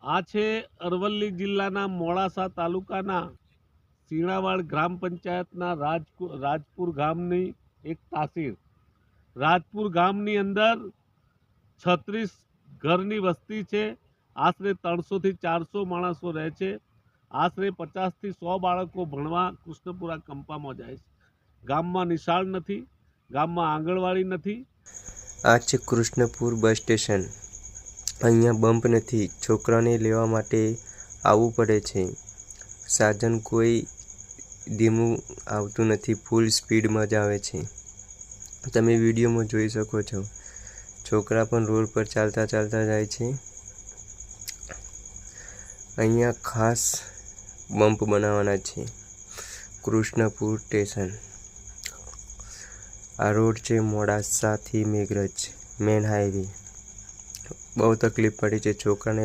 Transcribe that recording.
આ છે અરવલ્લી જિલ્લાના મોડાસા તાલુકાના સીણાવાડ ગ્રામ પંચાયતના રાજપુર ગામની એક તાસીર. રાજપુર ગામની અંદર 36 ઘરની વસ્તી છે. આશરે 300 થી 400 માણસો રહે છે. આશરે 50 થી 100 બાળકો ભણવા કૃષ્ણપુરા કંપામાં જાય છે. ગામમાં નિશાળ નથી, ગામમાં આંગણવાડી નથી. આ છે કૃષ્ણપુર બસ સ્ટેશન. અહીંયા બમ્પ નથી, છોકરાને લેવા માટે આવવું પડે છે. સાધન કોઈ ધીમું આવતું નથી, ફૂલ સ્પીડમાં જ આવે છે. તમે વિડીયોમાં જોઈ શકો છો, છોકરા પણ રોડ પર ચાલતા ચાલતા જાય છે. અહીંયા ખાસ બમ્પ બનાવવાના છે. કૃષ્ણપુર સ્ટેશન. આ રોડ છે મોડાસાથી મેઘરજ મેન હાઈવે. બહુ તકલીફ પડી છે છોકરાને.